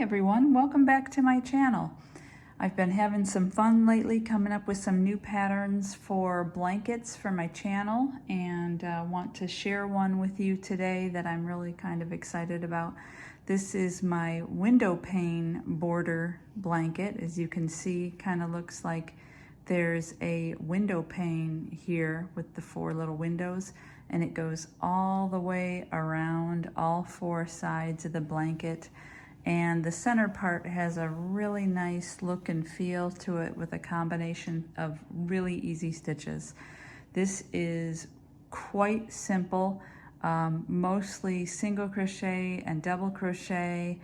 everyone, welcome back to my channel. I've been having some fun lately coming up with some new patterns for blankets for my channel, and want to share one with you today that I'm really kind of excited about. This is my Windowpane border blanket. As you can see, kind of looks like there's a window pane here with the 4 little windows, and it goes all the way around all 4 sides of the blanket. And the center part has a really nice look and feel to it with a combination of really easy stitches. This is quite simple, mostly single crochet and double crochet,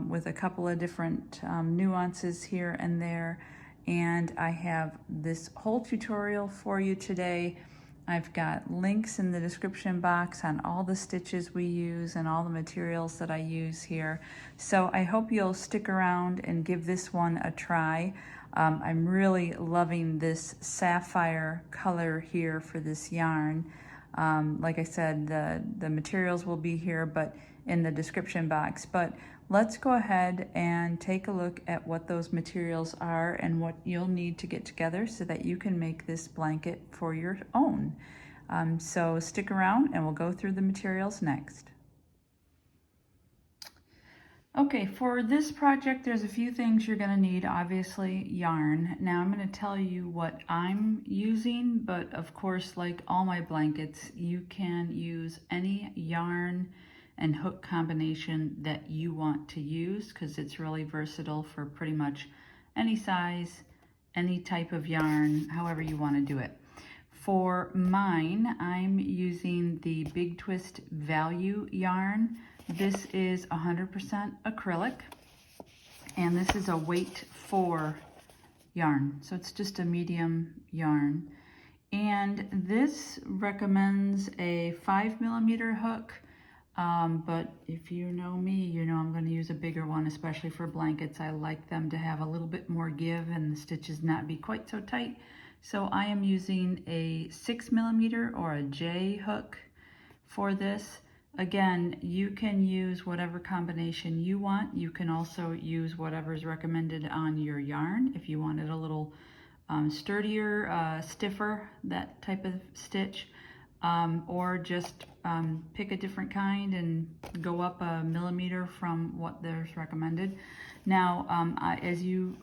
with a couple of different nuances here and there. And I have this whole tutorial for you today. I've got links in the description box on all the stitches we use and all the materials that I use here. So I hope you'll stick around and give this one a try. I'm really loving this sapphire color here for this yarn. Like I said, the materials will be here, but in the description box. But let's go ahead and take a look at what those materials are and what you'll need to get together so that you can make this blanket for your own. So stick around and we'll go through the materials next. Okay, for this project, there's a few things you're going to need. Obviously, yarn. Now I'm going to tell you what I'm using, but of course, like all my blankets, you can use any yarn and hook combination that you want to use, because it's really versatile for pretty much any size, any type of yarn, however you want to do it. For mine, I'm using the Big Twist Value yarn. This is 100% acrylic, and this is a weight 4 yarn, so it's just a medium yarn. And this recommends a 5mm hook, but if you know me, you know I'm going to use a bigger one, especially for blankets. I like them to have a little bit more give and the stitches not be quite so tight. So I am using a 6mm or a J hook for this. Again, you can use whatever combination you want. You can also use whatever's recommended on your yarn. If you want it a little sturdier, stiffer, that type of stitch, or just pick a different kind and go up a millimeter from what there's recommended. Now, as you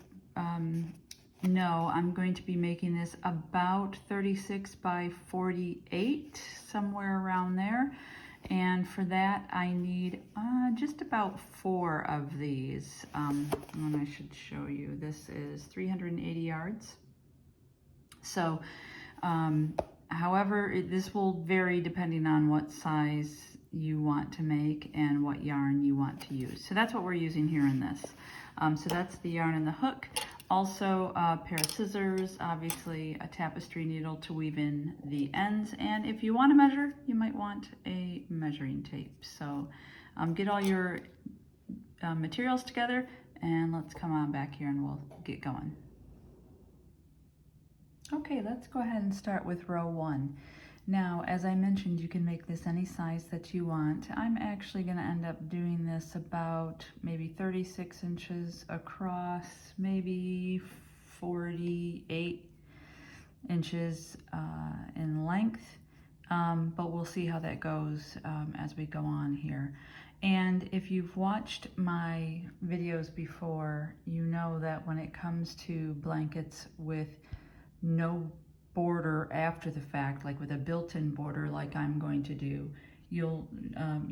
know, I'm going to be making this about 36 by 48, somewhere around there. And for that, I need just about 4 of these. And I should show you, this is 380 yards. So, however, this will vary depending on what size you want to make and what yarn you want to use. So that's what we're using here in this. So that's the yarn and the hook. Also a pair of scissors, obviously a tapestry needle to weave in the ends, and if you want to measure, you might want a measuring tape. So get all your materials together, and let's come on back here and we'll get going. Okay, let's go ahead and start with row 1. Now, as I mentioned, you can make this any size that you want. I'm actually going to end up doing this about maybe 36 inches across, maybe 48 inches in length, but we'll see how that goes as we go on here. And if you've watched my videos before, you know that when it comes to blankets with no border after the fact, like with a built-in border like I'm going to do, you'll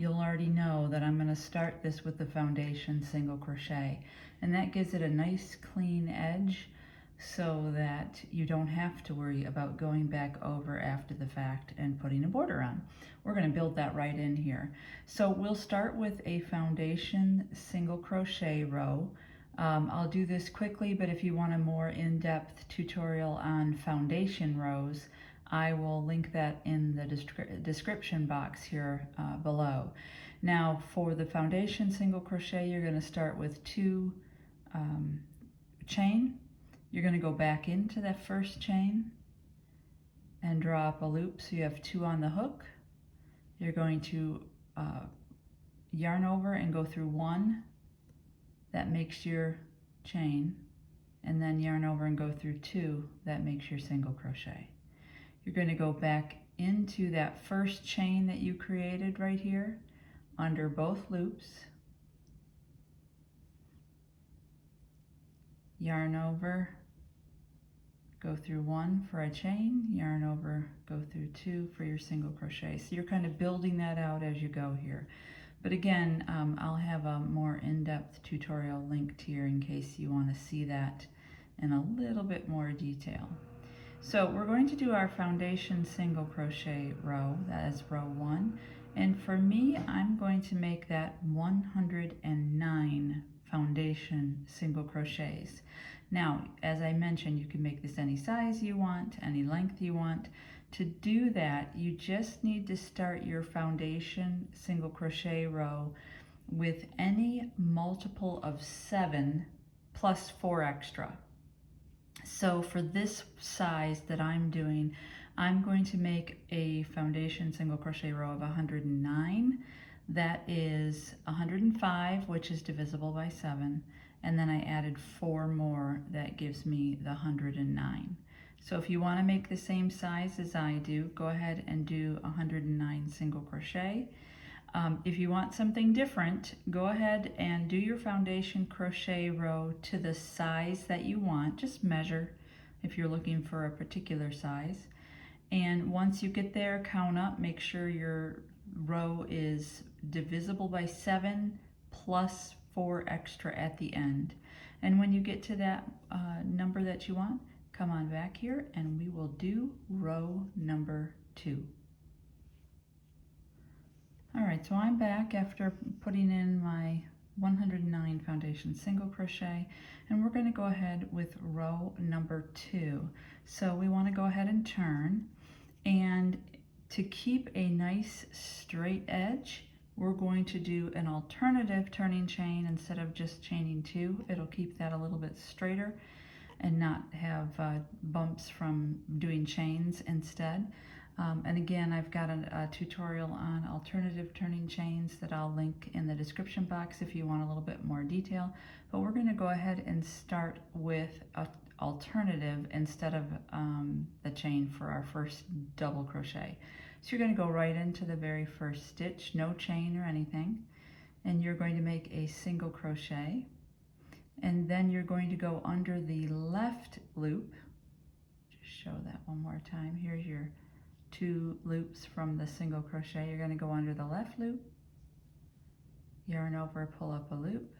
already know that I'm going to start this with the foundation single crochet, and that gives it a nice clean edge so that you don't have to worry about going back over after the fact and putting a border on. We're going to build that right in here. So we'll start with a foundation single crochet row. I'll do this quickly, but if you want a more in-depth tutorial on foundation rows, I will link that in the description box here below. Now, for the foundation single crochet, you're going to start with 2 chain. You're going to go back into that first chain and draw up a loop so you have 2 on the hook. You're going to yarn over and go through 1, that makes your chain, and then yarn over and go through 2, that makes your single crochet. You're going to go back into that first chain that you created right here under both loops, yarn over, go through 1 for a chain, yarn over, go through 2 for your single crochet. So you're kind of building that out as you go here. But again, I'll have a more in-depth tutorial linked here in case you want to see that in a little bit more detail. So we're going to do our foundation single crochet row, that is row 1. And for me, I'm going to make that 109 foundation single crochets. Now, as I mentioned, you can make this any size you want, any length you want. To do that, you just need to start your foundation single crochet row with any multiple of 7 plus 4 extra. So for this size that I'm doing, I'm going to make a foundation single crochet row of 109. That is 105, which is divisible by 7. And then I added 4 more, that gives me the 109. So if you want to make the same size as I do, go ahead and do 109 single crochet. If you want something different, go ahead and do your foundation crochet row to the size that you want. Just measure if you're looking for a particular size. And once you get there, count up, make sure your row is divisible by 7 plus 4 extra at the end. And when you get to that number that you want, come on back here and we will do row number 2. All right, so I'm back after putting in my 109 foundation single crochet, and we're going to go ahead with row number 2. So we want to go ahead and turn, and to keep a nice straight edge, we're going to do an alternative turning chain instead of just chaining 2. It'll keep that a little bit straighter and not have bumps from doing chains instead. And again, I've got a tutorial on alternative turning chains that I'll link in the description box if you want a little bit more detail. But we're going to go ahead and start with an alternative instead of the chain for our first double crochet. So you're going to go right into the very first stitch, no chain or anything, and you're going to make a single crochet. And then you're going to go under the left loop. Just show that one more time. Here's your 2 loops from the single crochet. You're going to go under the left loop, yarn over, pull up a loop,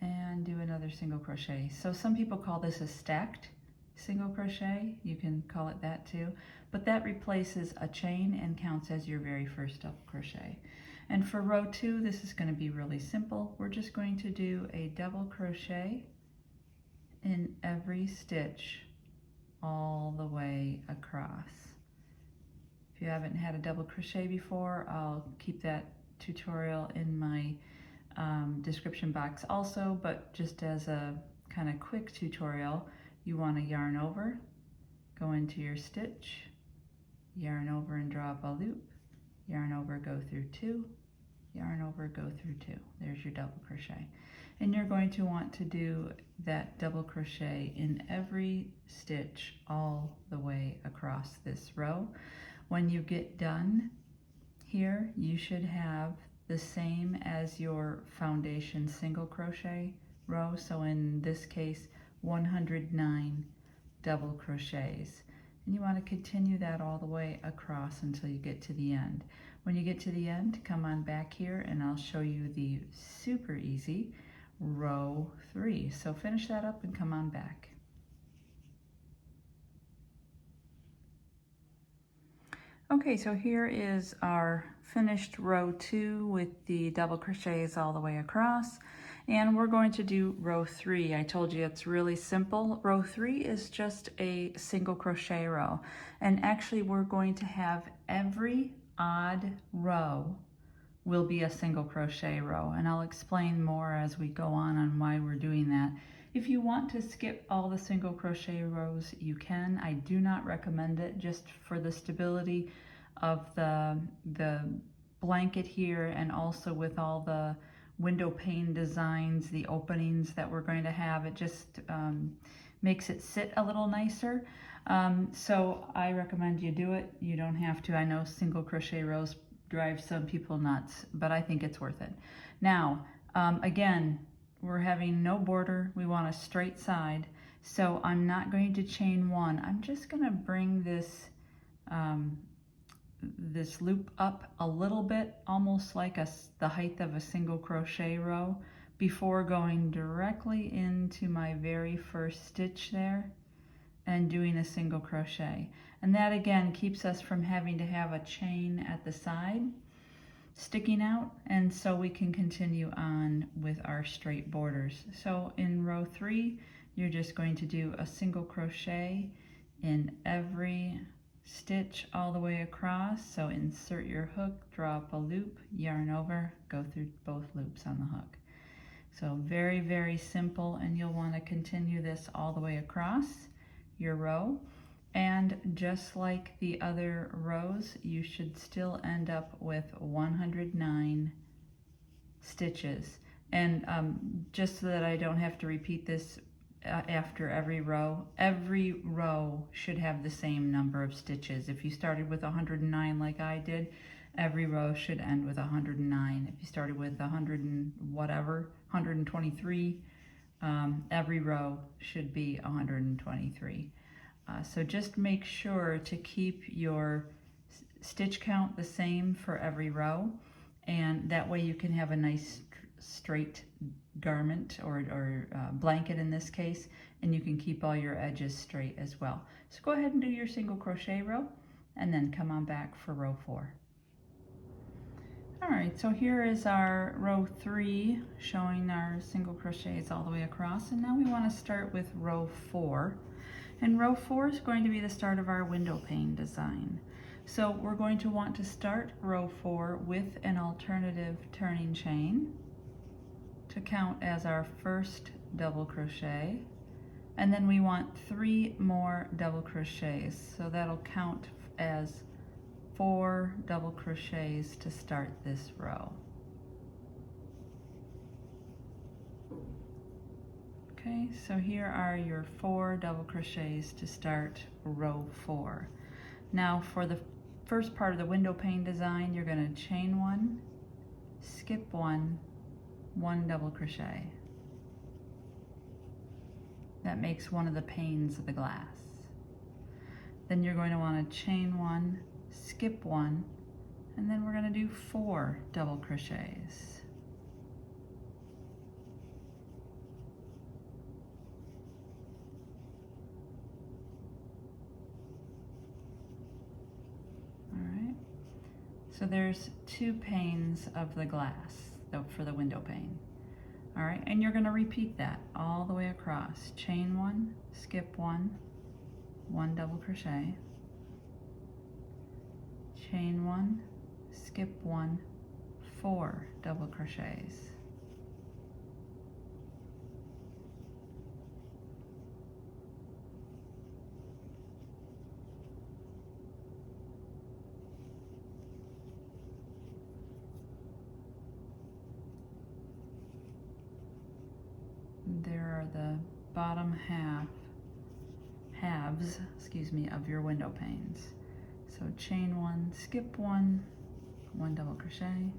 and do another single crochet. So some people call this a stacked single crochet. You can call it that too, but that replaces a chain and counts as your very first double crochet. And for row 2, this is going to be really simple. We're just going to do a double crochet in every stitch all the way across. If you haven't had a double crochet before, I'll keep that tutorial in my description box also, but just as a kind of quick tutorial, you want to yarn over, go into your stitch, yarn over and draw up a loop, yarn over, go through 2, yarn over, go through 2. There's your double crochet. And you're going to want to do that double crochet in every stitch all the way across this row. When you get done here, you should have the same as your foundation single crochet row. So in this case, 109 double crochets. And you want to continue that all the way across until you get to the end. When you get to the end, come on back here and I'll show you the super easy row 3. So finish that up and come on back. Okay, so here is our finished row 2 with the double crochets all the way across. And we're going to do row 3. I told you it's really simple. Row 3 is just a single crochet row. And actually we're going to have every odd row will be a single crochet row. And I'll explain more as we go on why we're doing that. If you want to skip all the single crochet rows, you can. I do not recommend it, just for the stability of the blanket here, and also with all the window pane designs, the openings that we're going to have. It just makes it sit a little nicer. So I recommend you do it. You don't have to. I know single crochet rows drive some people nuts, but I think it's worth it. Now, again, we're having no border. We want a straight side. So I'm not going to chain one. I'm just going to bring this this loop up a little bit, almost like the height of a single crochet row, before going directly into my very first stitch there and doing a single crochet. And that again keeps us from having to have a chain at the side sticking out, and so we can continue on with our straight borders. So in row 3, you're just going to do a single crochet in every stitch all the way across. So insert your hook, draw up a loop, yarn over, go through both loops on the hook. So very, very simple, and you'll want to continue this all the way across your row. And just like the other rows, you should still end up with 109 stitches. And just so that I don't have to repeat this after every row should have the same number of stitches. If you started with 109 like I did, every row should end with 109. If you started with 100 and whatever, 123, every row should be 123. So just make sure to keep your stitch count the same for every row, and that way you can have a nice straight garment or blanket in this case, and you can keep all your edges straight as well. So go ahead and do your single crochet row and then come on back for row 4. Alright, so here is our row 3 showing our single crochets all the way across, and now we want to start with row 4. And row 4 is going to be the start of our window pane design. So we're going to want to start row 4 with an alternative turning chain to count as our first double crochet. And then we want 3 more double crochets. So that'll count as 4 double crochets to start this row. Okay, so here are your 4 double crochets to start row 4. Now for the first part of the window pane design, you're going to chain 1, skip 1, 1 double crochet. That makes one of the panes of the glass. Then you're going to want to chain 1, skip 1, and then we're going to do 4 double crochets. So there's 2 panes of the glass for the window pane. All right, and you're going to repeat that all the way across. Chain 1, skip 1, 1 double crochet. Chain 1, skip 1, 4 double crochets. There are the bottom halves, of your window panes. So chain 1, skip 1, 1 double crochet,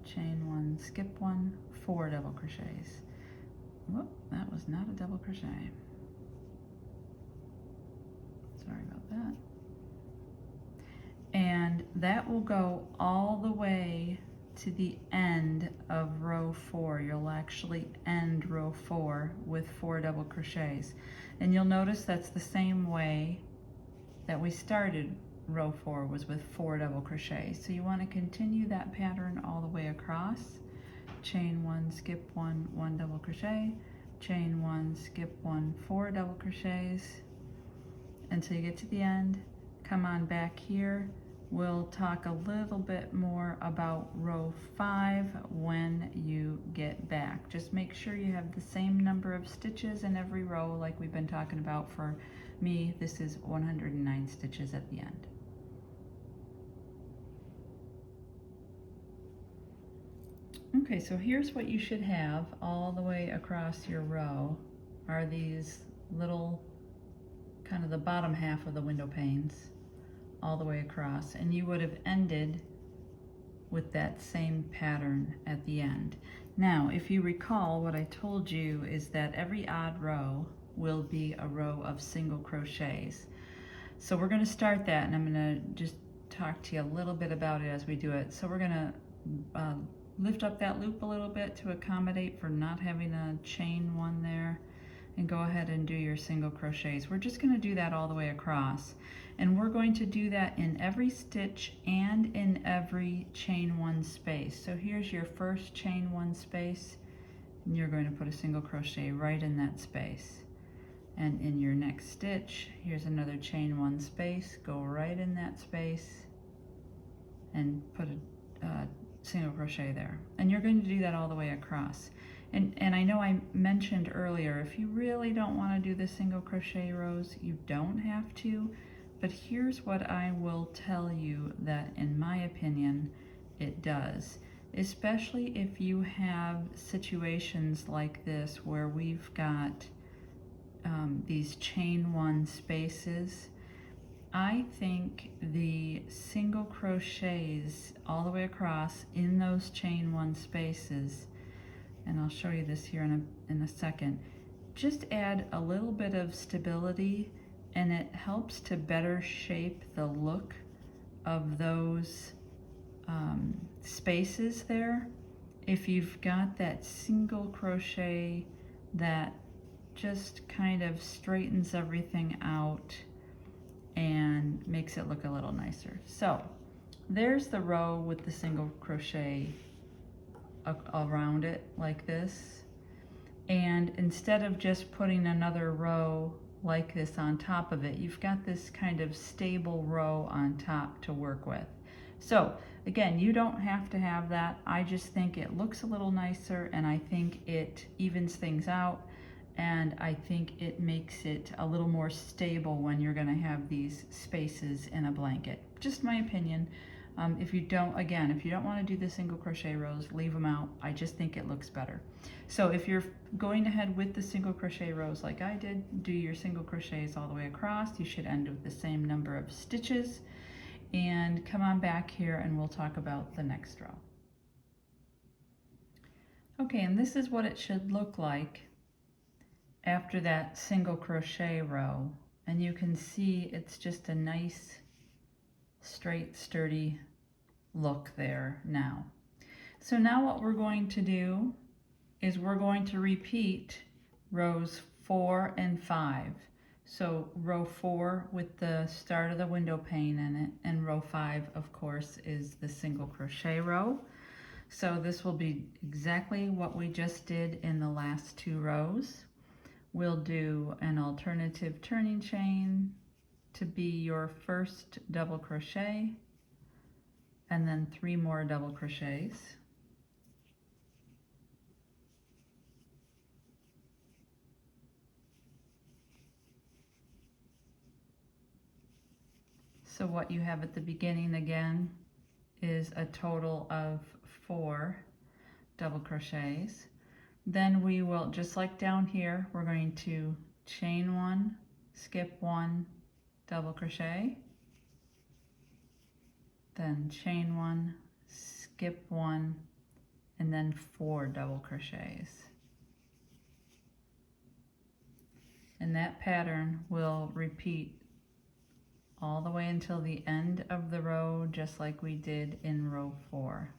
chain 1, skip 1, 4 double crochets. Whoop, that was not a double crochet. Sorry about that. And that will go all the way to the end of row 4. You'll actually end row 4 with 4 double crochets. And you'll notice that's the same way that we started row 4, was with 4 double crochets. So you want to continue that pattern all the way across. Chain 1, skip 1, 1 double crochet, chain 1, skip 1, 4 double crochets until you get to the end. Come on back here. We'll talk a little bit more about row 5 when you get back. Just make sure you have the same number of stitches in every row like we've been talking about. For me, this is 109 stitches at the end. Okay, so here's what you should have all the way across your row are these little, kind of the bottom half of the window panes all the way across, and you would have ended with that same pattern at the end. Now, if you recall, what I told you is that every odd row will be a row of single crochets. So we're going to start that, and I'm going to just talk to you a little bit about it as we do it. So we're going to lift up that loop a little bit to accommodate for not having a chain one there, and go ahead and do your single crochets. We're just going to do that all the way across, and we're going to do that in every stitch and in every chain one space. So here's your first chain one space, and you're going to put a single crochet right in that space. And in your next stitch, here's another chain one space, go right in that space and put a single crochet there. And you're going to do that all the way across. And I know I mentioned earlier, if you really don't want to do the single crochet rows, you don't have to, but here's what I will tell you that in my opinion it does, especially if you have situations like this where we've got these chain one spaces. I think the single crochets all the way across in those chain one spaces, and I'll show you this here in a second, just add a little bit of stability, and it helps to better shape the look of those spaces there. If you've got that single crochet that just kind of straightens everything out and makes it look a little nicer. So there's the row with the single crochet around it like this, and instead of just putting another row like this on top of it, you've got this kind of stable row on top to work with. So again, you don't have to have that. I just think it looks a little nicer, and I think it evens things out, and I think it makes it a little more stable when you're going to have these spaces in a blanket. Just my opinion. If you don't want to do the single crochet rows, leave them out. I just think it looks better. So if you're going ahead with the single crochet rows like I did, do your single crochets all the way across. You should end with the same number of stitches, and come on back here and we'll talk about the next row. Okay, and this is what it should look like after that single crochet row, and you can see it's just a nice straight sturdy look there now. So now what we're going to do is we're going to repeat rows 4 and 5. So row 4 with the start of the window pane in it, and row 5 of course is the single crochet row. So this will be exactly what we just did in the last 2 rows. We'll do an alternative turning chain to be your first double crochet, and then 3 more double crochets. So what you have at the beginning again is a total of 4 double crochets. Then we will, just like down here, we're going to chain 1, skip 1, double crochet, then chain 1, skip 1, and then 4 double crochets. And that pattern will repeat all the way until the end of the row, just like we did in row 4.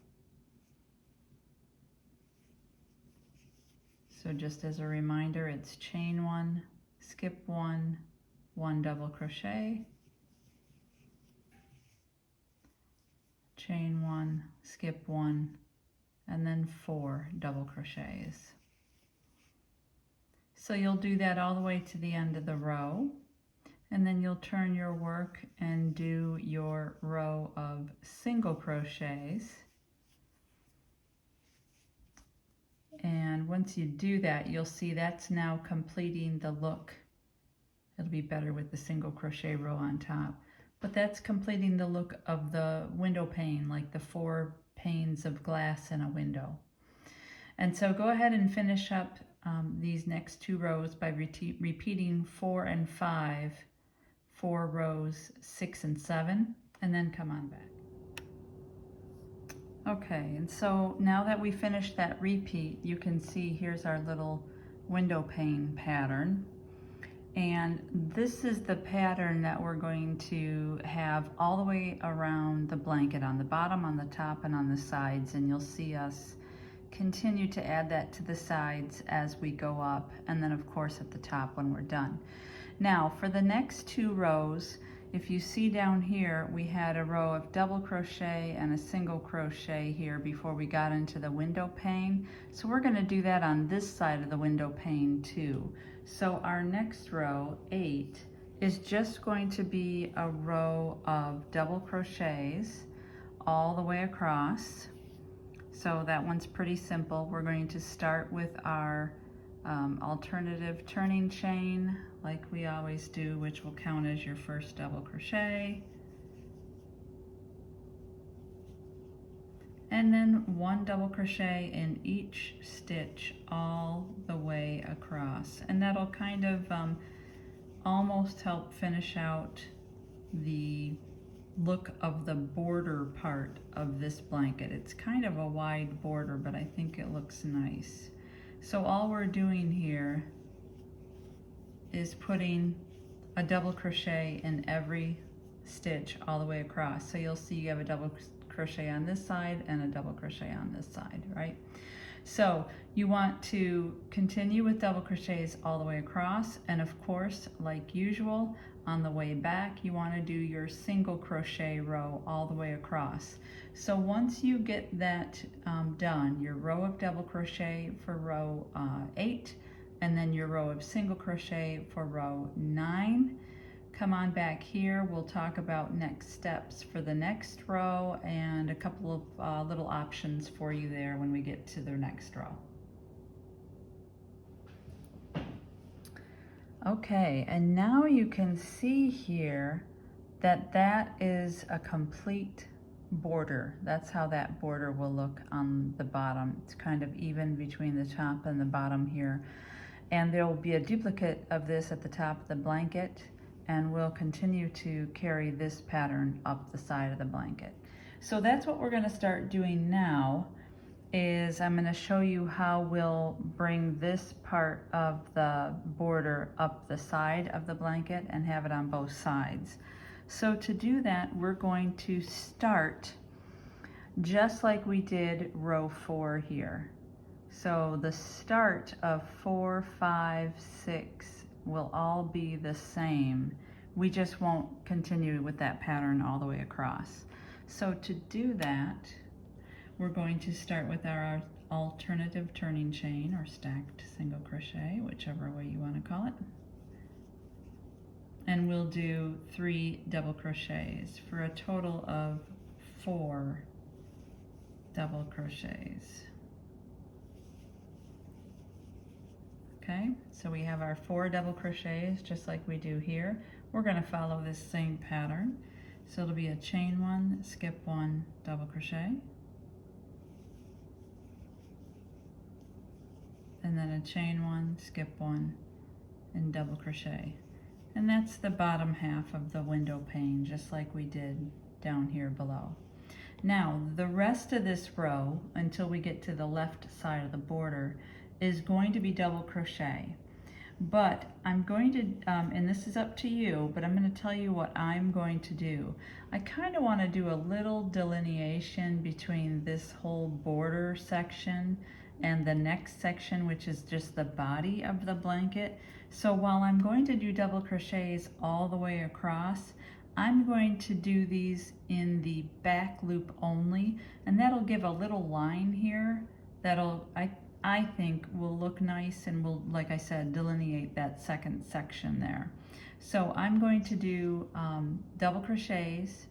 So just as a reminder, it's chain 1, skip 1, 1 double crochet, chain 1, skip 1, and then 4 double crochets. So you'll do that all the way to the end of the row, and then you'll turn your work and do your row of single crochets. And once you do that, you'll see that's now completing the look. It'll be better with the single crochet row on top, but that's completing the look of the window pane, like the 4 panes of glass in a window. And so go ahead and finish up these next 2 rows by repeating 4 and 5 for rows 6 and 7, and then come on back. Okay, and so now that we finished that repeat, you can see here's our little window pane pattern. And this is the pattern that we're going to have all the way around the blanket, on the bottom, on the top, and on the sides. And you'll see us continue to add that to the sides as we go up, and then of course at the top when we're done. Now for the next 2 rows, if you see down here, we had a row of double crochet and a single crochet here before we got into the window pane. So we're going to do that on this side of the window pane too. So our next row, 8, is just going to be a row of double crochets all the way across. So that one's pretty simple. We're going to start with our alternative turning chain like we always do, which will count as your first double crochet. And then 1 double crochet in each stitch all the way across. And that'll kind of almost help finish out the look of the border part of this blanket. It's kind of a wide border, but I think it looks nice. So all we're doing here is putting a double crochet in every stitch all the way across. So you'll see you have a double crochet on this side and a double crochet on this side, right? So you want to continue with double crochets all the way across, and of course, like usual, on the way back you want to do your single crochet row all the way across. So once you get that done, your row of double crochet for row 8, and then your row of single crochet for row 9, come on back here. We'll talk about next steps for the next row and a couple of little options for you there when we get to the next row. Okay, and now you can see here that that is a complete border. That's how that border will look on the bottom. It's kind of even between the top and the bottom here. And there will be a duplicate of this at the top of the blanket, and we'll continue to carry this pattern up the side of the blanket. So that's what we're going to start doing now. Is I'm going to show you how we'll bring this part of the border up the side of the blanket and have it on both sides. So to do that, we're going to start just like we did row 4 here. So the start of 4, 5, 6 will all be the same. We just won't continue with that pattern all the way across. So to do that, we're going to start with our alternative turning chain, or stacked single crochet, whichever way you want to call it. And we'll do 3 double crochets for a total of 4 double crochets. Okay, so we have our 4 double crochets just like we do here. We're going to follow this same pattern. So it'll be a chain 1, skip 1, double crochet. And then a chain 1, skip 1, and double crochet. And that's the bottom half of the window pane, just like we did down here below. Now, the rest of this row, until we get to the left side of the border, is going to be double crochet. But I'm going to, and this is up to you, but I'm going to tell you what I'm going to do. I kind of want to do a little delineation between this whole border section and the next section, which is just the body of the blanket. So while I'm going to do double crochets all the way across, I'm going to do these in the back loop only, and that'll give a little line here that'll, I think will look nice and will, like I said, delineate that second section there. So I'm going to do double crochets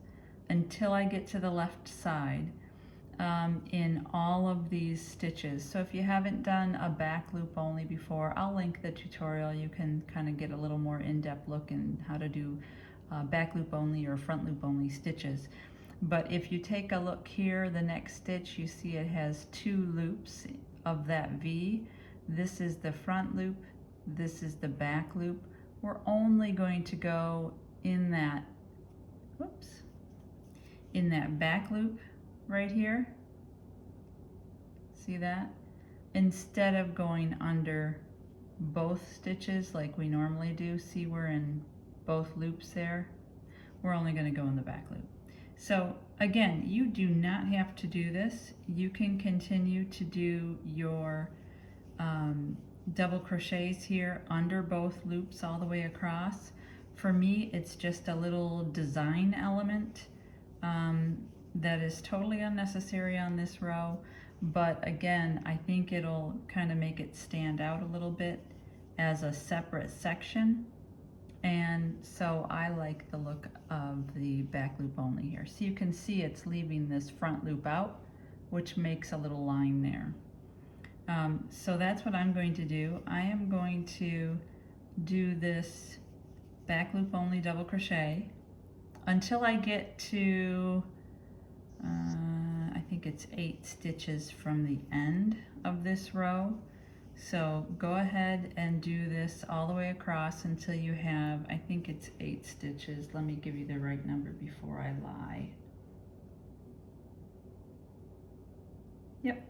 until I get to the left side in all of these stitches. So if you haven't done a back loop only before, I'll link the tutorial. You can kind of get a little more in-depth look in how to do back loop only or front loop only stitches. But if you take a look here, the next stitch, you see it has 2 loops of that V. This is the front loop, this is the back loop. We're only going to go in that, whoops, in that back loop right here. See that? Instead of going under both stitches like we normally do. See, we're in both loops there. We're only going to go in the back loop. So again, you do not have to do this. You can continue to do your double crochets here under both loops all the way across. For me, it's just a little design element that is totally unnecessary on this row, but again, I think it'll kind of make it stand out a little bit as a separate section. And so I like the look of the back loop only here. So you can see it's leaving this front loop out, which makes a little line there. So that's what I'm going to do. I am going to do this back loop only double crochet until I get to, I think it's 8 stitches from the end of this row. So go ahead and do this all the way across until you have, I think it's 8 stitches. Let me give you the right number before I lie. Yep,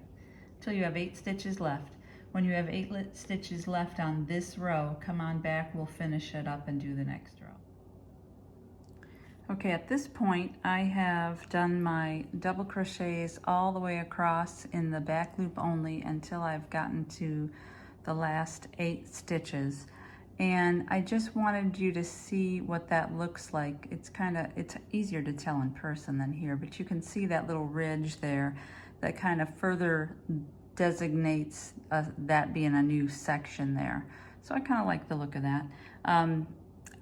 till you have 8 stitches left. When you have 8 stitches left on this row, come on back, we'll finish it up and do the next row. Okay, at this point I have done my double crochets all the way across in the back loop only until I've gotten to the last 8 stitches. And I just wanted you to see what that looks like. It's easier to tell in person than here, but you can see that little ridge there that kind of further designates that being a new section there. So I kind of like the look of that.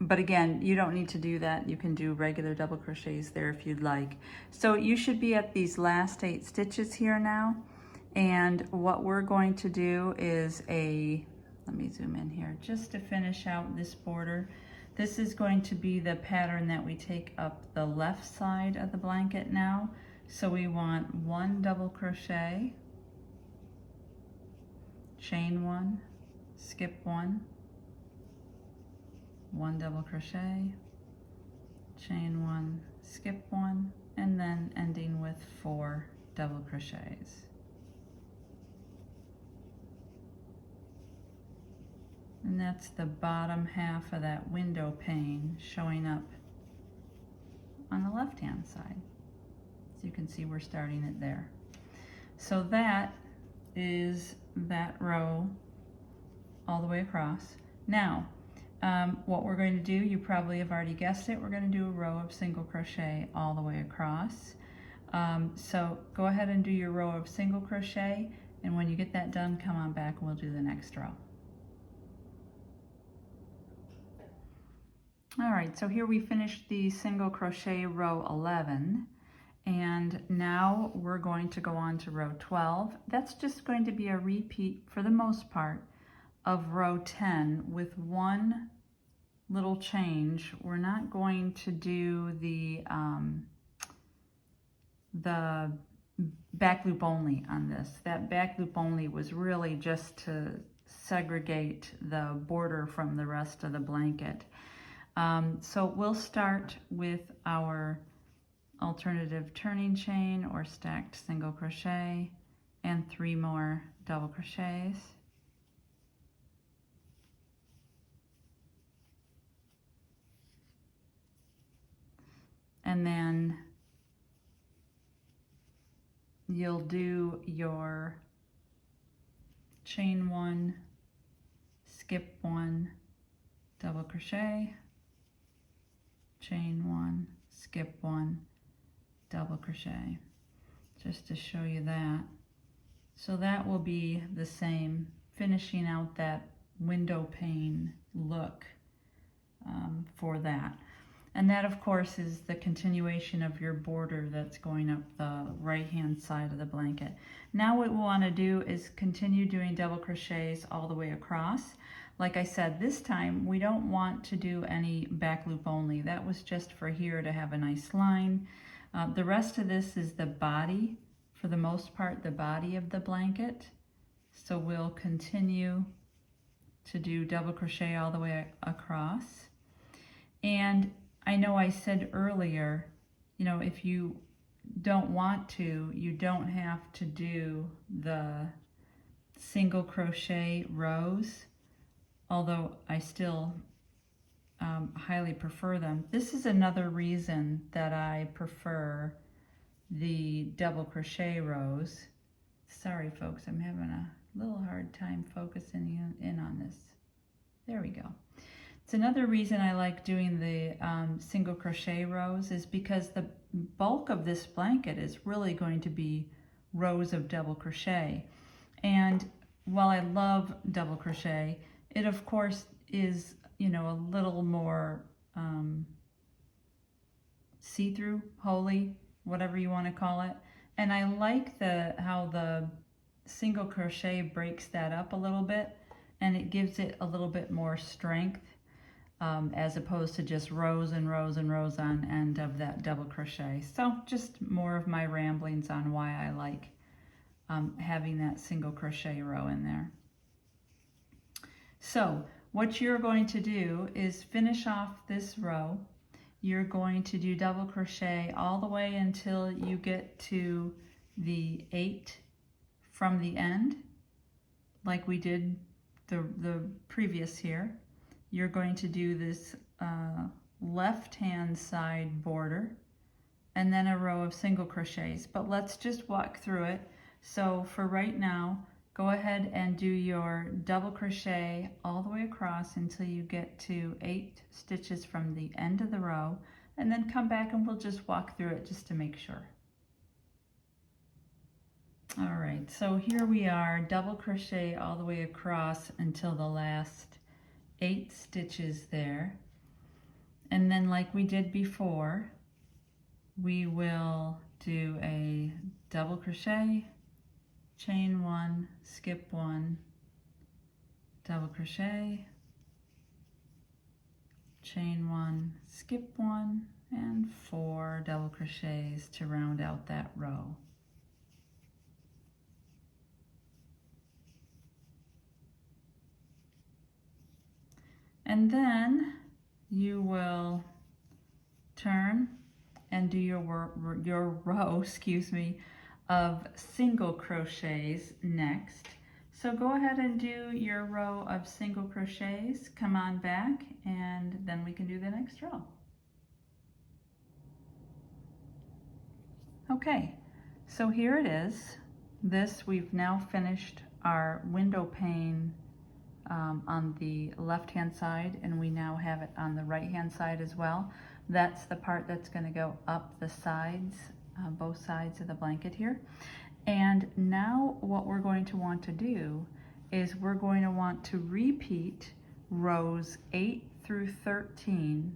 But again, you don't need to do that. You can do regular double crochets there if you'd like. So you should be at these last 8 stitches here now. And what we're going to do is let me zoom in here, just to finish out this border. This is going to be the pattern that we take up the left side of the blanket now. So we want 1 double crochet, chain 1, skip 1, 1 double crochet, chain 1, skip 1, and then ending with 4 double crochets. And that's the bottom half of that window pane showing up on the left hand side. So you can see we're starting it there. So that is that row all the way across. Now, what we're going to do, you probably have already guessed it, we're going to do a row of single crochet all the way across. So go ahead and do your row of single crochet, and when you get that done, come on back and we'll do the next row. All right, so here we finished the single crochet row 11, and now we're going to go on to row 12. That's just going to be a repeat for the most part of row 10 with one little change. We're not going to do the back loop only on this. That back loop only was really just to segregate the border from the rest of the blanket. So we'll start with our alternative turning chain or stacked single crochet and 3 more double crochets. And then you'll do your chain 1, skip 1, double crochet, chain 1, skip 1, double crochet, just to show you that. So that will be the same, finishing out that window pane look for that. And that, of course, is the continuation of your border that's going up the right-hand side of the blanket. Now what we want to do is continue doing double crochets all the way across. Like I said, this time we don't want to do any back loop only. That was just for here to have a nice line. The rest of this is the body, for the most part, the body of the blanket. So we'll continue to do double crochet all the way across. And I know I said earlier, you know, if you don't want to, you don't have to do the single crochet rows, although I still highly prefer them. This is another reason that I prefer the double crochet rows. Sorry folks, I'm having a little hard time focusing in on this. There we go. It's another reason I like doing the single crochet rows is because the bulk of this blanket is really going to be rows of double crochet. And while I love double crochet, it of course is, you know, a little more see-through, holy, whatever you want to call it. And I like how the single crochet breaks that up a little bit, and it gives it a little bit more strength as opposed to just rows and rows and rows on end of that double crochet. So just more of my ramblings on why I like having that single crochet row in there. So what you're going to do is finish off this row. You're going to do double crochet all the way until you get to the 8 from the end, like we did the previous here. You're going to do this left-hand side border and then a row of single crochets, but let's just walk through it. So for right now, go ahead and do your double crochet all the way across until you get to 8 stitches from the end of the row, and then come back and we'll just walk through it just to make sure. All right, so here we are, double crochet all the way across until the last 8 stitches there. And then like we did before, we will do a double crochet, chain 1, skip 1, double crochet, chain 1, skip 1, and 4 double crochets to round out that row. And then you will turn and do your row, excuse me, of single crochets next. So go ahead and do your row of single crochets, come on back, and then we can do the next row. Okay, so here it is. We've now finished our window pane on the left-hand side, and we now have it on the right-hand side as well. That's the part that's going to go up the sides, both sides of the blanket here. And now what we're going to want to do is we're going to want to repeat rows 8 through 13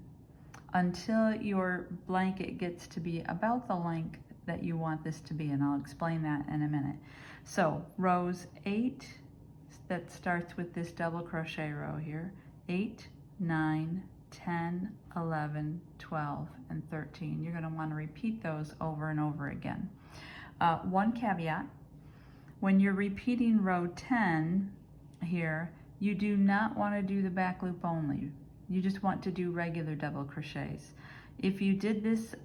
until your blanket gets to be about the length that you want this to be, and I'll explain that in a minute. So rows 8, that starts with this double crochet row here, 8, 9, 10, 11, 12, and 13. You're going to want to repeat those over and over again. One caveat, when you're repeating row 10 here, you do not want to do the back loop only. You just want to do regular double crochets. If you did this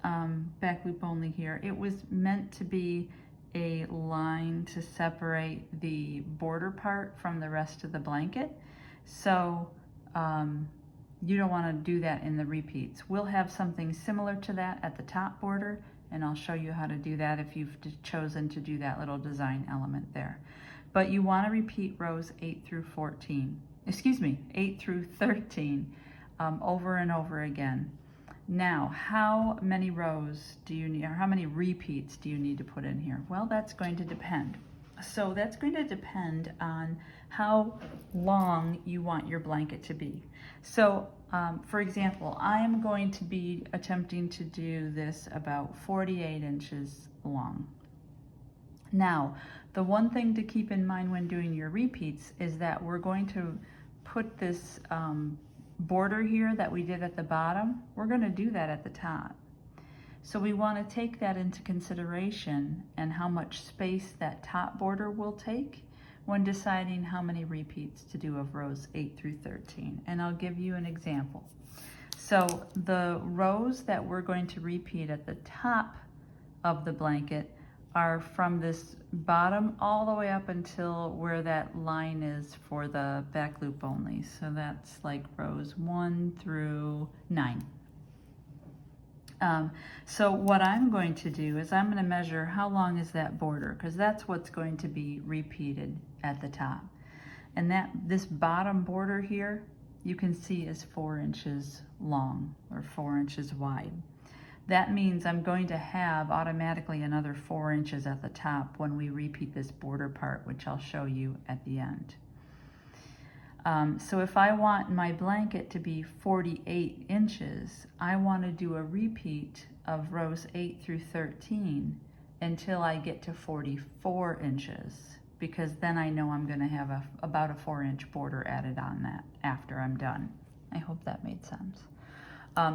back loop only here, it was meant to be a line to separate the border part from the rest of the blanket. So you don't want to do that in the repeats. We'll have something similar to that at the top border, and I'll show you how to do that if you've chosen to do that little design element there. But you want to repeat rows 8 through 14, excuse me, 8 through 13 over and over again. Now, how many rows do you need, or how many repeats do you need to put in here? Well, that's going to depend. So that's going to depend on how long you want your blanket to be. So, for example, I'm going to be attempting to do this about 48 inches long. Now, the one thing to keep in mind when doing your repeats is that we're going to put this border here that we did at the bottom, we're going to do that at the top. So we want to take that into consideration and how much space that top border will take when deciding how many repeats to do of rows 8 through 13. And I'll give you an example. So the rows that we're going to repeat at the top of the blanket are from this bottom all the way up until where that line is for the back loop only. So that's like rows 1 through 9. So what I'm going to do is I'm going to measure how long is that border, because that's what's going to be repeated at the top. And this bottom border here, you can see is 4 inches long or 4 inches wide. That means I'm going to have automatically another 4 inches at the top when we repeat this border part, which I'll show you at the end. So if I want my blanket to be 48 inches, I want to do a repeat of rows 8 through 13 until I get to 44 inches, because then I know I'm going to have about a 4-inch border added on that after I'm done. I hope that made sense.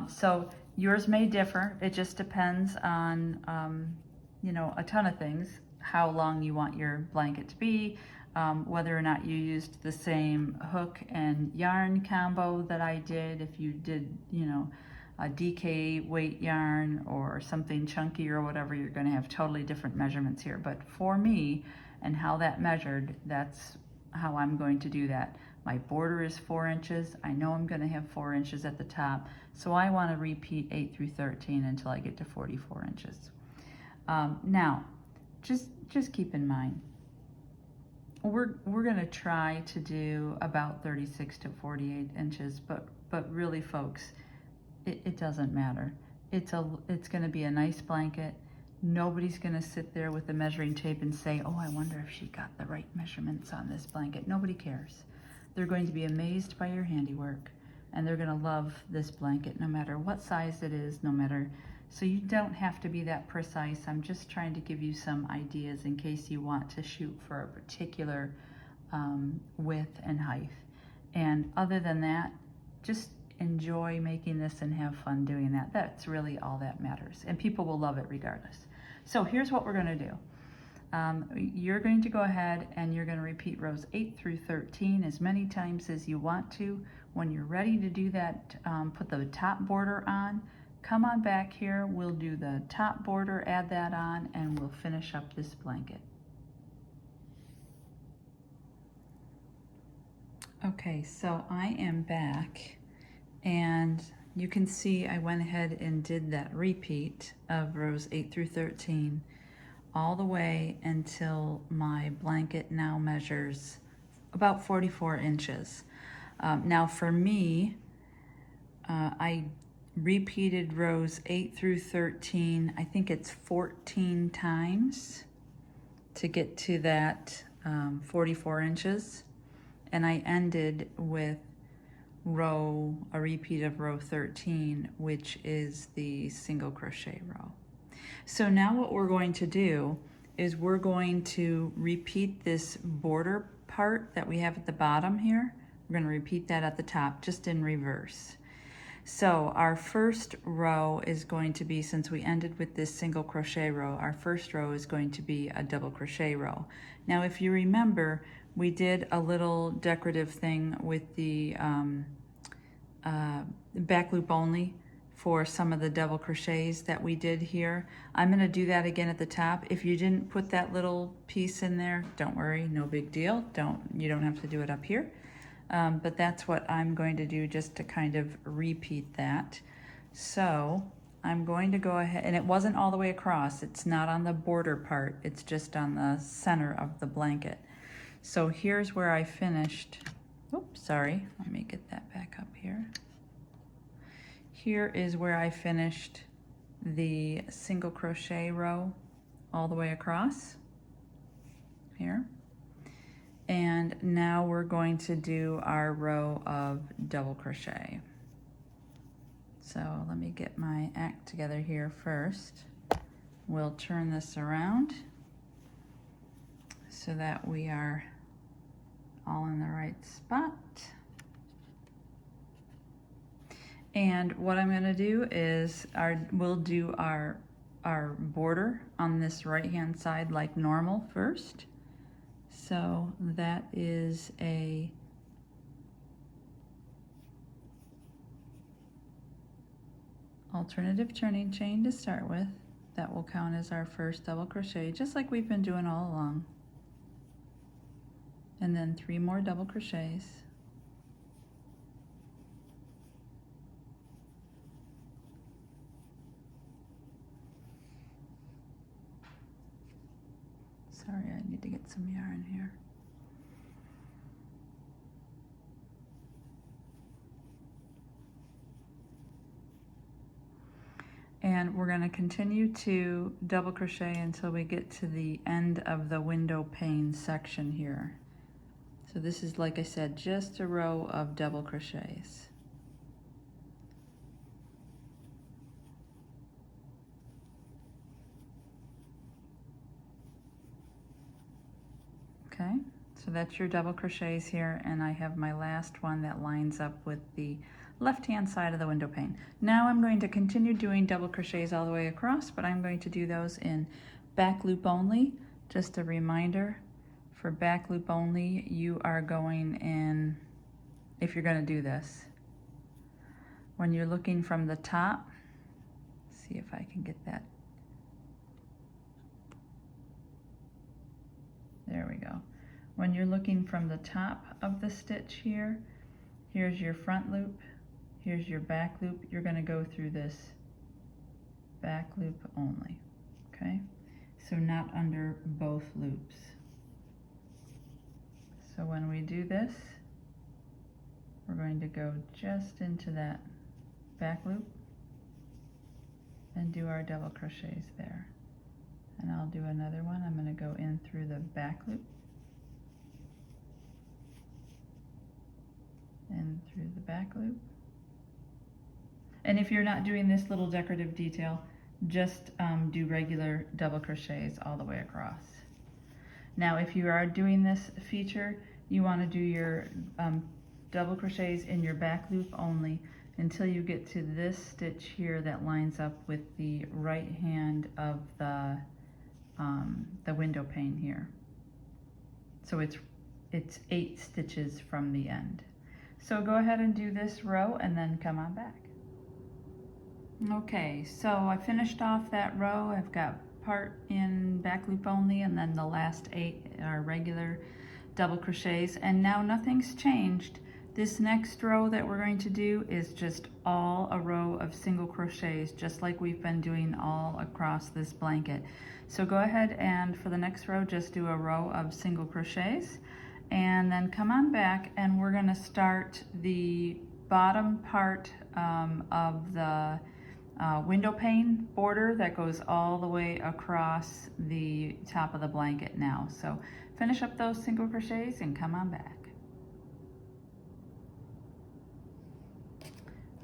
So yours may differ. It just depends on, you know, a ton of things, how long you want your blanket to be, whether or not you used the same hook and yarn combo that I did. If you did, you know, a DK weight yarn or something chunky or whatever, you're going to have totally different measurements here. But for me and how that measured, that's how I'm going to do that. My border is 4 inches. I know I'm going to have 4 inches at the top, so I want to repeat 8 through 13 until I get to 44 inches. Now, just keep in mind, we're going to try to do about 36 to 48 inches, but really, folks, it doesn't matter. It's going to be a nice blanket. Nobody's going to sit there with the measuring tape and say, oh, I wonder if she got the right measurements on this blanket. Nobody cares. They're going to be amazed by your handiwork, and they're going to love this blanket no matter what size it is, no matter. So you don't have to be that precise. I'm just trying to give you some ideas in case you want to shoot for a particular width and height. And other than that, just enjoy making this and have fun doing that. That's really all that matters. And people will love it regardless. So here's what we're going to do. You're going to go ahead and you're going to repeat rows 8 through 13 as many times as you want to. When you're ready to do that, put the top border on. Come on back here. We'll do the top border, add that on, and we'll finish up this blanket. Okay, so I am back, and you can see I went ahead and did that repeat of rows 8 through 13 all the way until my blanket now measures about 44 inches. Now for me, I repeated rows 8 through 13, I think it's 14 times to get to that 44 inches. And I ended with a repeat of row 13, which is the single crochet row. So now what we're going to do is we're going to repeat this border part that we have at the bottom here. We're going to repeat that at the top, just in reverse. So our first row is going to be, since we ended with this single crochet row, our first row is going to be a double crochet row. Now if you remember, we did a little decorative thing with the back loop only for some of the double crochets that we did here. I'm going to do that again at the top. If you didn't put that little piece in there, don't worry, no big deal. You don't have to do it up here. But that's what I'm going to do, just to kind of repeat that. So I'm going to go ahead, and it wasn't all the way across. It's not on the border part. It's just on the center of the blanket. So here's where I finished. Oops, sorry. Let me get that back up here. Here is where I finished the single crochet row all the way across here. And now we're going to do our row of double crochet. So let me get my act together here first. We'll turn this around so that we are all in the right spot. And what I'm going to do is we'll do our border on this right hand side like normal first. So that is a alternative turning chain to start with. That will count as our first double crochet, just like we've been doing all along. And then 3 more double crochets. Sorry, I need to get some yarn here. And we're going to continue to double crochet until we get to the end of the window pane section here. So this is, like I said, just a row of double crochets. Okay, so that's your double crochets here, and I have my last one that lines up with the left-hand side of the window pane. Now I'm going to continue doing double crochets all the way across, but I'm going to do those in back loop only. Just a reminder, for back loop only, you are going in, if you're going to do this, when you're looking from the top, see if I can get that. There we go. When you're looking from the top of the stitch here, here's your front loop, here's your back loop. You're going to go through this back loop only, okay? So not under both loops. So when we do this, we're going to go just into that back loop and do our double crochets there. And I'll do another one. I'm going to go in through the back loop and through the back loop. And if you're not doing this little decorative detail, just do regular double crochets all the way across. Now if you are doing this feature, you want to do your double crochets in your back loop only until you get to this stitch here that lines up with the right hand of the window pane here. So it's 8 stitches from the end. So go ahead and do this row and then come on back. Okay, so I finished off that row. I've got part in back loop only, and then the last 8 are regular double crochets, and now nothing's changed. This next row that we're going to do is just all a row of single crochets, just like we've been doing all across this blanket. So go ahead and for the next row, just do a row of single crochets, and then come on back, and we're going to start the bottom part of the window pane border that goes all the way across the top of the blanket now. So finish up those single crochets and come on back.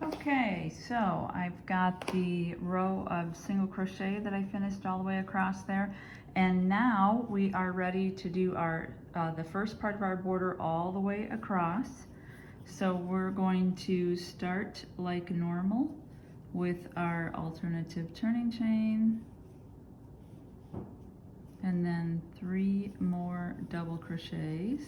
Okay, so I've got the row of single crochet that I finished all the way across there, and now we are ready to do our the first part of our border all the way across. So we're going to start like normal with our alternative turning chain, and then 3 more double crochets.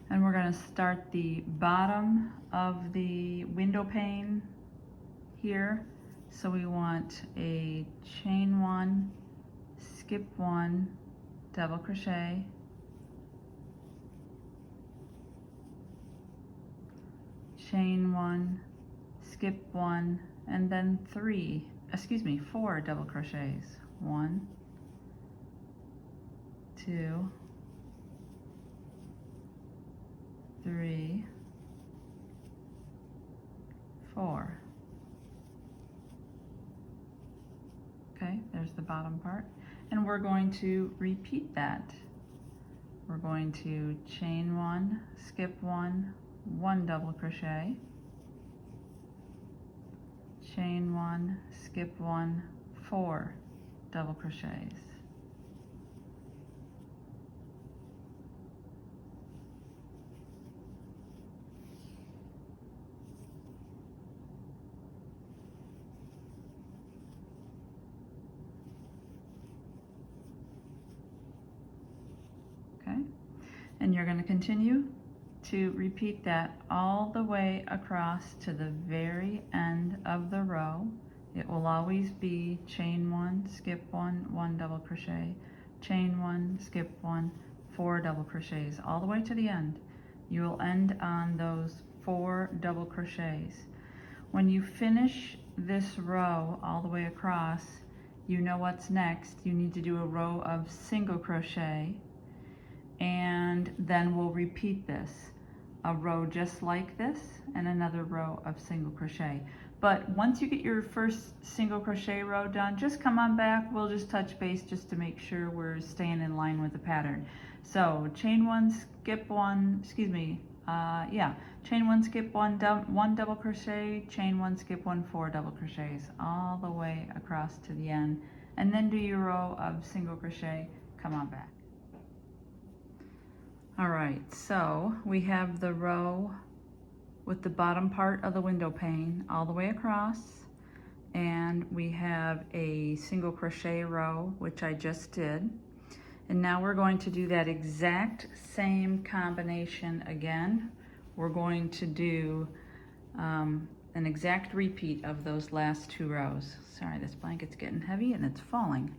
And we're going to start the bottom of the window pane here. So we want a chain 1, skip 1, double crochet, chain 1, skip 1, and then 4 double crochets. 1, 2, 3, 4. Okay, there's the bottom part. And we're going to repeat that. We're going to chain 1, skip 1, 1 double crochet, chain 1, skip 1, 4 double crochets. and you're going to continue to repeat that all the way across to the very end of the row. It will always be chain 1, skip 1, 1 double crochet, chain 1, skip 1, 4 double crochets all the way to the end. You will end on those 4 double crochets. When you finish this row all the way across, you know what's next. You need to do a row of single crochet, and then we'll repeat this. A row just like this and another row of single crochet. But once you get your first single crochet row done, just come on back. We'll just touch base just to make sure we're staying in line with the pattern. So chain 1, skip 1, chain 1, skip 1, 1 double crochet, chain 1, skip 1, 4 double crochets all the way across to the end, and then do your row of single crochet. Come on back. All right, so we have the row with the bottom part of the window pane all the way across, and we have a single crochet row, which I just did. And now we're going to do that exact same combination again. We're going to do an exact repeat of those last 2 rows. Sorry, this blanket's getting heavy and it's falling.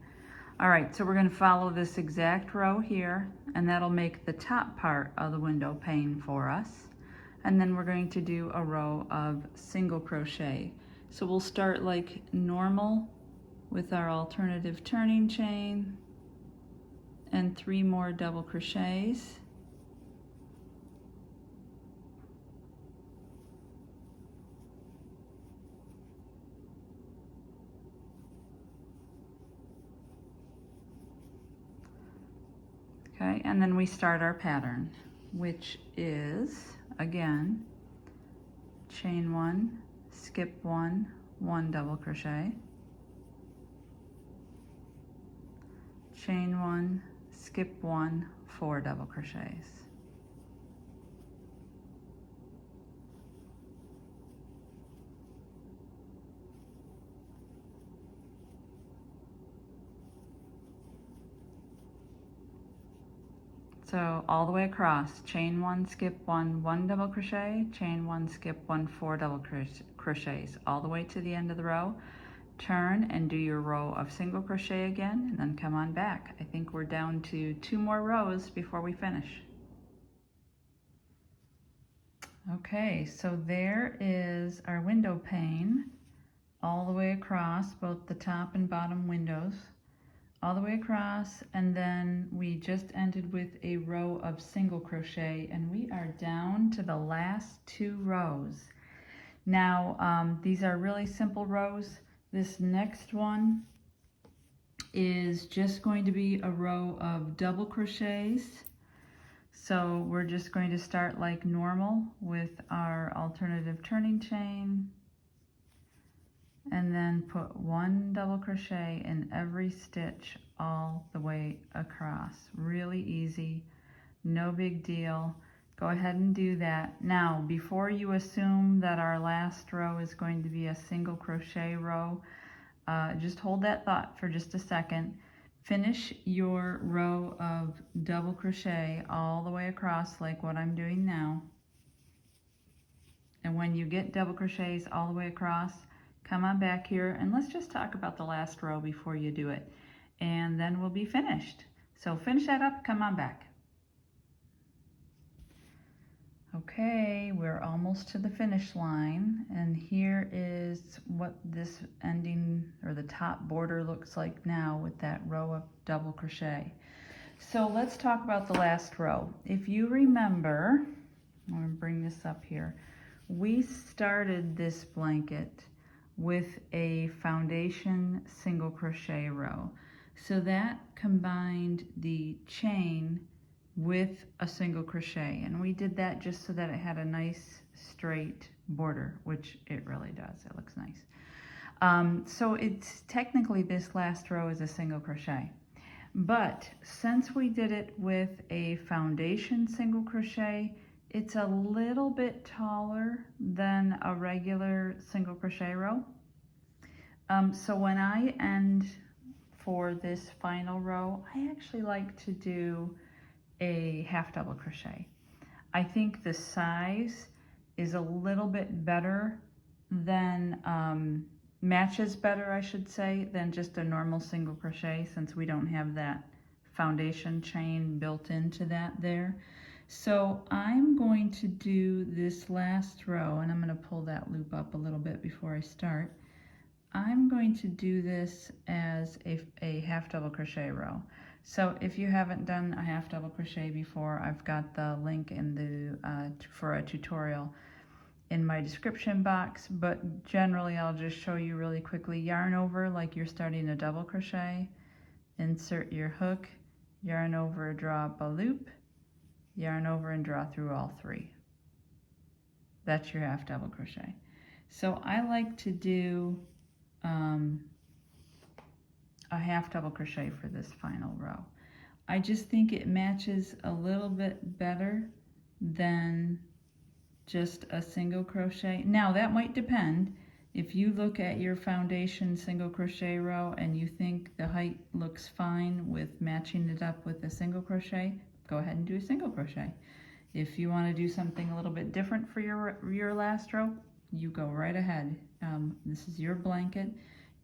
All right, so we're going to follow this exact row here, and that'll make the top part of the window pane for us. And then we're going to do a row of single crochet. So we'll start like normal with our alternative turning chain and 3 more double crochets. Okay, and then we start our pattern, which is, again, chain 1, skip 1, 1 double crochet, chain 1, skip 1, 4 double crochets. So all the way across, chain 1, skip 1, 1 double crochet, chain 1, skip 1, 4 double crochets, all the way to the end of the row. Turn and do your row of single crochet again, and then come on back. I think we're down to 2 more rows before we finish. Okay, so there is our window pane all the way across, both the top and bottom windows, all the way across, and then we just ended with a row of single crochet, and we are down to the last 2 rows. Now, these are really simple rows. This next one is just going to be a row of double crochets. So we're just going to start like normal with our alternative turning chain, and then put 1 double crochet in every stitch all the way across. Really easy, no big deal. Go ahead and do that. Now, before you assume that our last row is going to be a single crochet row, just hold that thought for just a second. Finish your row of double crochet all the way across like what I'm doing now. And when you get double crochets all the way across, come on back here and let's just talk about the last row before you do it. And then we'll be finished. So finish that up, come on back. Okay, we're almost to the finish line, and here is what this ending or the top border looks like now with that row of double crochet. So let's talk about the last row. If you remember, I'm going to bring this up here. We started this blanket with a foundation single crochet row. So that combined the chain with a single crochet, and we did that just so that it had a nice straight border, which it really does. It looks nice. So it's technically, this last row is a single crochet, but since we did it with a foundation single crochet, it's a little bit taller than a regular single crochet row. So when I end for this final row, I actually like to do a half double crochet. I think the size is a little bit better than, matches better, I should say, than just a normal single crochet, since we don't have that foundation chain built into that there. So I'm going to do this last row, and I'm going to pull that loop up a little bit before I start. I'm going to do this as a half double crochet row. So if you haven't done a half double crochet before, I've got the link in the for a tutorial in my description box, but generally I'll just show you really quickly. Yarn over like you're starting a double crochet, insert your hook, yarn over, draw up a loop, yarn over and draw through all three. That's your half double crochet. So I like to do a half double crochet for this final row. I just think it matches a little bit better than just a single crochet. Now that might depend. If you look at your foundation single crochet row and you think the height looks fine with matching it up with a single crochet, go ahead and do a single crochet. If you want to do something a little bit different for your last row, you go right ahead. This is your blanket.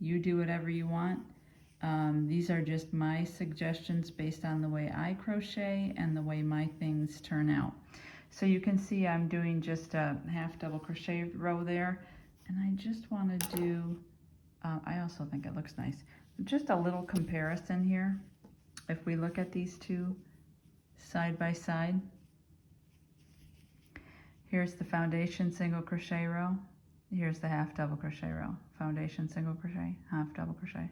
You do whatever you want. These are just my suggestions based on the way I crochet and the way my things turn out. So you can see I'm doing just a half double crochet row there, and I just want to do, I also think it looks nice, just a little comparison here. If we look at these two side by side, here's the foundation single crochet row, here's the half double crochet row, foundation single crochet, half double crochet.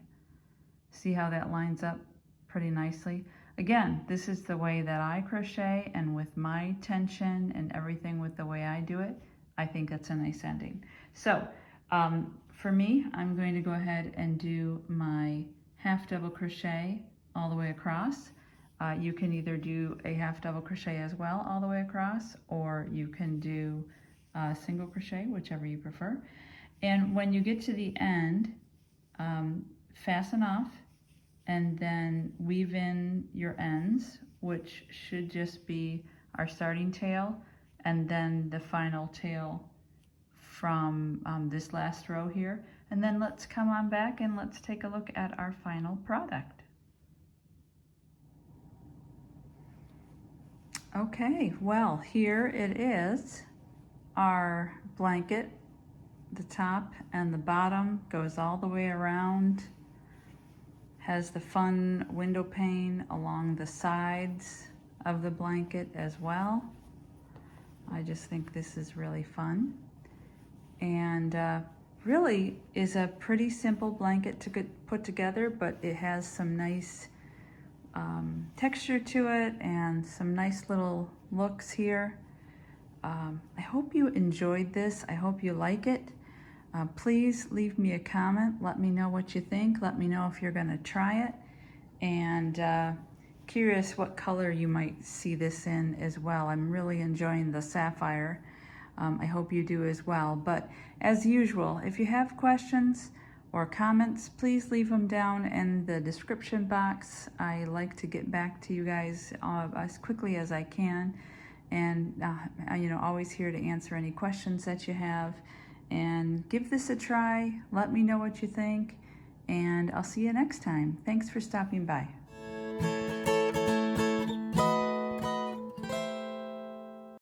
See how that lines up pretty nicely? Again, this is the way that I crochet, and with my tension and everything with the way I do it, I think that's a nice ending. So for me, I'm going to go ahead and do my half double crochet all the way across. You can either do a half double crochet as well all the way across, or you can do a single crochet, whichever you prefer. And when you get to the end, fasten off and then weave in your ends, which should just be our starting tail, and then the final tail from this last row here. And then let's come on back and let's take a look at our final product. Okay, well, here it is, our blanket. The top and the bottom goes all the way around, has the fun window pane along the sides of the blanket as well. I just think this is really fun, and really is a pretty simple blanket to put together, but it has some nice texture to it and some nice little looks here. I hope you enjoyed this. I hope you like it. Please leave me a comment. Let me know what you think. Let me know if you're going to try it. And curious what color you might see this in as well. I'm really enjoying the Sapphire. I hope you do as well. But as usual, if you have questions or comments, please leave them down in the description box. I like to get back to you guys as quickly as I can. And always here to answer any questions that you have. And give this a try. Let me know what you think, and I'll see you next time. Thanks for stopping by.